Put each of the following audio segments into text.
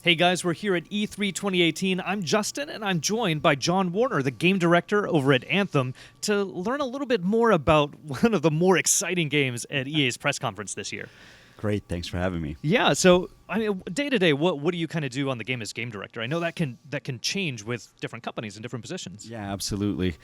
Hey guys, we're here at E3 2018. I'm Justin, and I'm joined by John Warner, the game director over at Anthem, to learn a little bit more about one of the more exciting games at EA's press conference this year. Great, thanks for having me. Yeah, so I mean, day to day, what do you kind of do on the game as game director? I know that can change with different companies and different positions. Yeah, absolutely.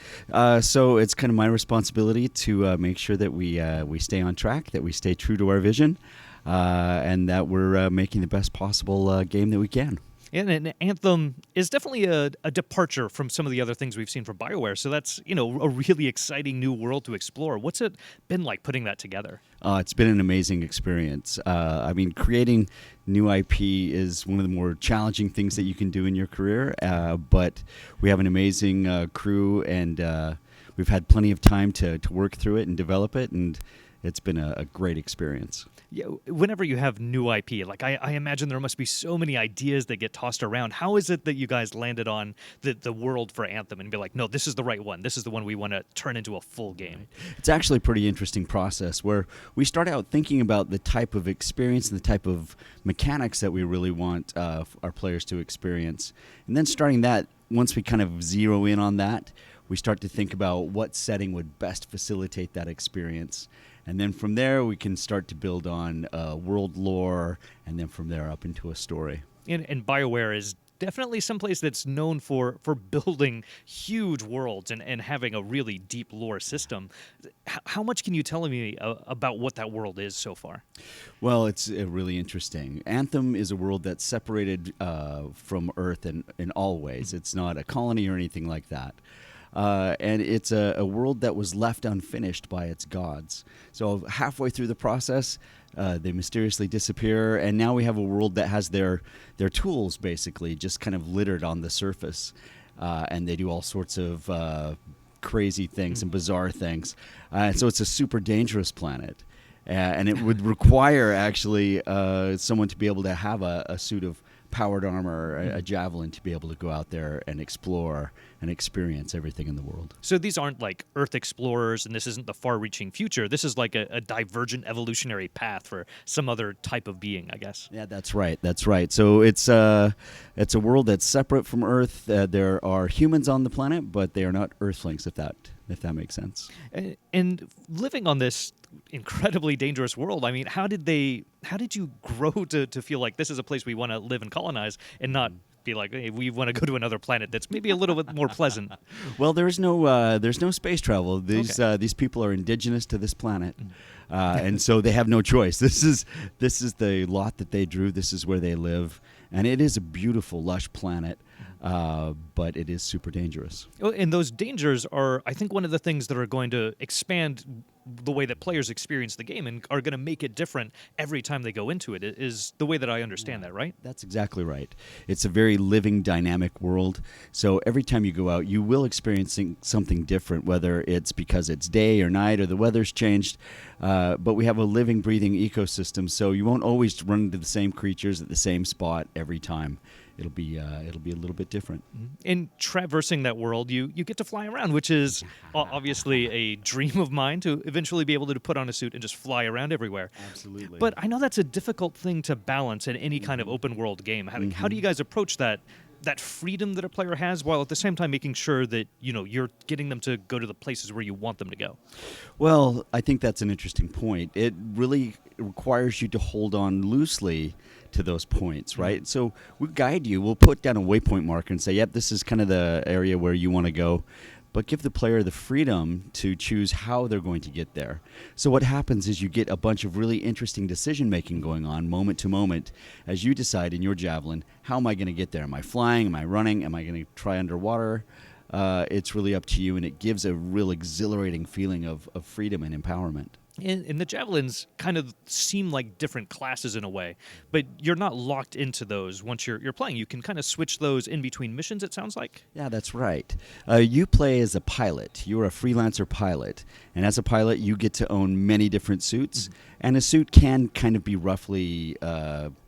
So it's kind of my responsibility to make sure that we stay on track, that we stay true to our vision, and that we're making the best possible game that we can. And Anthem is definitely a departure from some of the other things we've seen from BioWare. So that's, a really exciting new world to explore. What's it been like putting that together? It's been an amazing experience. I mean, creating new IP is one of the more challenging things that you can do in your career, but we have an amazing crew, and we've had plenty of time to work through it and develop it, and it's been a great experience. Yeah, whenever you have new IP, like I imagine there must be so many ideas that get tossed around. How is it that you guys landed on the world for Anthem and be like, no, this is the right one. This is the one we want to turn into a full game? It's actually a pretty interesting process where we start out thinking about the type of experience and the type of mechanics that we really want our players to experience. And then starting that, once we kind of zero in on that, we start to think about what setting would best facilitate that experience. And then from there, we can start to build on world lore, and then from there up into a story. And BioWare is definitely someplace that's known for building huge worlds and having a really deep lore system. How much can you tell me about what that world is so far? Well, it's really interesting. Anthem is a world that's separated from Earth in all ways. It's not a colony or anything like that. And it's a world that was left unfinished by its gods. So halfway through the process, they mysteriously disappear, and now we have a world that has their tools basically just kind of littered on the surface, and they do all sorts of crazy things and bizarre things. So it's a super dangerous planet, and it would require actually someone to be able to have a suit of powered armor, a Javelin, to be able to go out there and explore and experience everything in the world. So these aren't like Earth explorers, and this isn't the far-reaching future. This is like a divergent evolutionary path for some other type of being, I guess. Yeah, that's right. That's right. So it's a world that's separate from Earth. There are humans on the planet, but they are not Earthlings, if that makes sense. And living on this incredibly dangerous world, I mean, how did you grow to feel like this is a place we want to live and colonize, and not be like, hey, we want to go to another planet that's maybe a little bit more pleasant? Well, there's no space travel. These people are indigenous to this planet, and so they have no choice. This is the lot that they drew. This is where they live, and it is a beautiful, lush planet. But it is super dangerous. And those dangers are, I think, one of the things that are going to expand the way that players experience the game and are going to make it different every time they go into it, is the way that I understand that, right? That's exactly right. It's a very living, dynamic world. So every time you go out, you will experience something different, whether it's because it's day or night or the weather's changed. But we have a living, breathing ecosystem, so you won't always run into the same creatures at the same spot every time. It'll be a little bit different. In traversing that world, you get to fly around, which is obviously a dream of mine, to eventually be able to put on a suit and just fly around everywhere. Absolutely. But I know that's a difficult thing to balance in any kind of open world game. How do you guys approach that freedom that a player has, while at the same time making sure that you're getting them to go to the places where you want them to go? Well, I think that's an interesting point. It really requires you to hold on loosely to those points, right? So we'll guide you. We'll put down a waypoint marker and say, yep, this is kind of the area where you want to go, but give the player the freedom to choose how they're going to get there. So what happens is you get a bunch of really interesting decision-making going on moment to moment as you decide in your Javelin, how am I going to get there? Am I flying? Am I running? Am I going to try underwater? It's really up to you, and it gives a real exhilarating feeling of freedom and empowerment. And the Javelins kind of seem like different classes in a way, but you're not locked into those once you're playing. You can kind of switch those in between missions, it sounds like. Yeah, that's right. You play as a pilot. You're a freelancer pilot. And as a pilot, you get to own many different suits. And a suit can kind of be roughly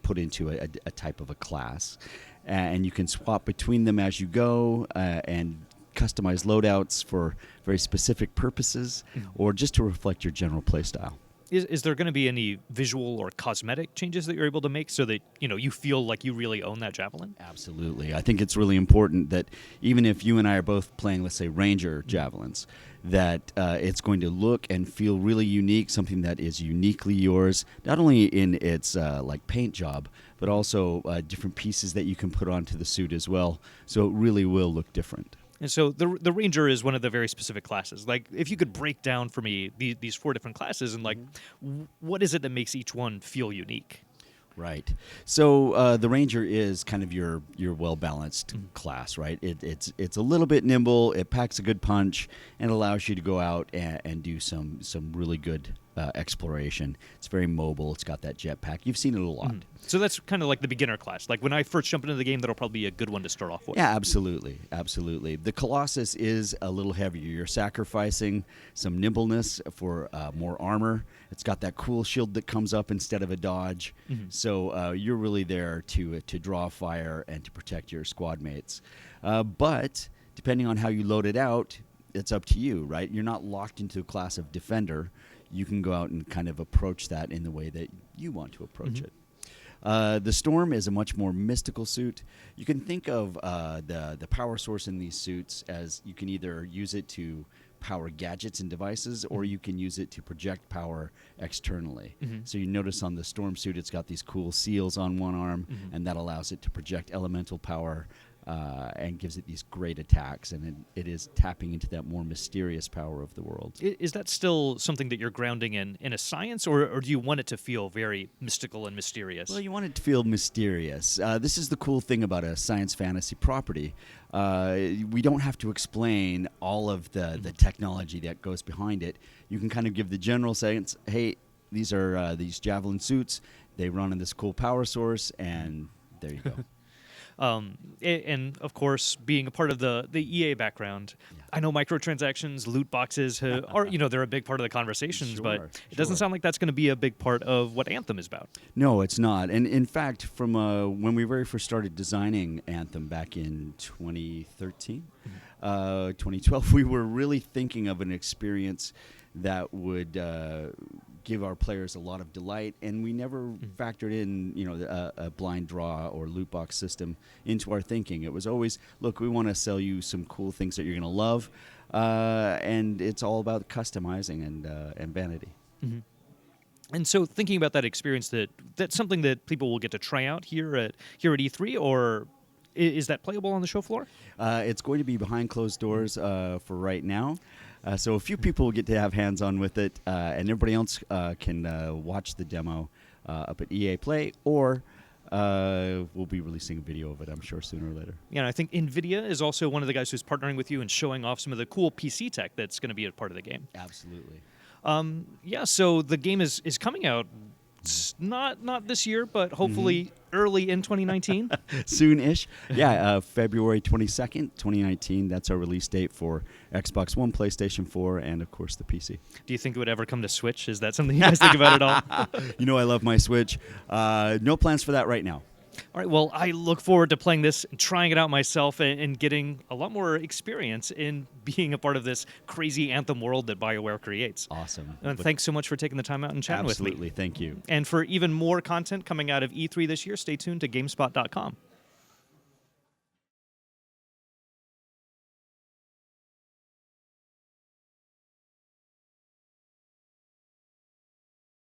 put into a type of a class. And you can swap between them as you go and customize loadouts for very specific purposes or just to reflect your general play style. Is there going to be any visual or cosmetic changes that you're able to make so that you feel like you really own that Javelin? Absolutely. I think it's really important that even if you and I are both playing, let's say, Ranger Javelins, that it's going to look and feel really unique, something that is uniquely yours, not only in its like paint job, but also different pieces that you can put onto the suit as well. So it really will look different. And so the Ranger is one of the very specific classes. Like, if you could break down for me these 4 different classes and like, what is it that makes each one feel unique? Right. So the Ranger is kind of your well-balanced class, right? It's a little bit nimble. It packs a good punch and allows you to go out and do some really good exploration. It's very mobile. It's got that jetpack. You've seen it a lot. So that's kind of like the beginner class. Like, when I first jump into the game, that'll probably be a good one to start off with. Yeah, absolutely. Absolutely. The Colossus is a little heavier. You're sacrificing some nimbleness for more armor. It's got that cool shield that comes up instead of a dodge. So you're really there to draw fire and to protect your squad mates. But depending on how you load it out, it's up to you, right? You're not locked into a class of defender. You can go out and kind of approach that in the way that you want to approach it. The Storm is a much more mystical suit. You can think of the power source in these suits as you can either use it to power gadgets and devices, or you can use it to project power externally. So you notice on the Storm suit, it's got these cool seals on one arm, and that allows it to project elemental power and gives it these great attacks, and it is tapping into that more mysterious power of the world. Is that still something that you're grounding in a science, or do you want it to feel very mystical and mysterious? Well, you want it to feel mysterious. This is the cool thing about a science fantasy property. We don't have to explain all of the technology that goes behind it. You can kind of give the general sense, hey, these are these Javelin suits. They run on this cool power source, and there you go. And of course, being a part of the EA background, I know microtransactions, loot boxes are they're a big part of the conversations, but it doesn't sound like that's going to be a big part of what Anthem is about. No, it's not. And in fact, from when we very first started designing Anthem back in 2013, 2012, we were really thinking of an experience that would give our players a lot of delight, and we never factored in, a blind draw or loot box system into our thinking. It was always, look, we want to sell you some cool things that you're going to love, and it's all about customizing and vanity. And so, thinking about that experience, that's something that people will get to try out here at E3, or is that playable on the show floor? It's going to be behind closed doors for right now. So a few people will get to have hands-on with it, and everybody else can watch the demo up at EA Play, or we'll be releasing a video of it, I'm sure, sooner or later. Yeah, and I think NVIDIA is also one of the guys who's partnering with you and showing off some of the cool PC tech that's going to be a part of the game. Absolutely. So the game is coming out not this year, but hopefully early in 2019. Soon-ish. Yeah, February 22nd, 2019. That's our release date for Xbox One, PlayStation 4, and, of course, the PC. Do you think it would ever come to Switch? Is that something you guys think about at all? I love my Switch. No plans for that right now. All right, well, I look forward to playing this and trying it out myself and getting a lot more experience in being a part of this crazy Anthem world that BioWare creates. Awesome. And thanks so much for taking the time out and chatting with me. Absolutely, thank you. And for even more content coming out of E3 this year, stay tuned to GameSpot.com.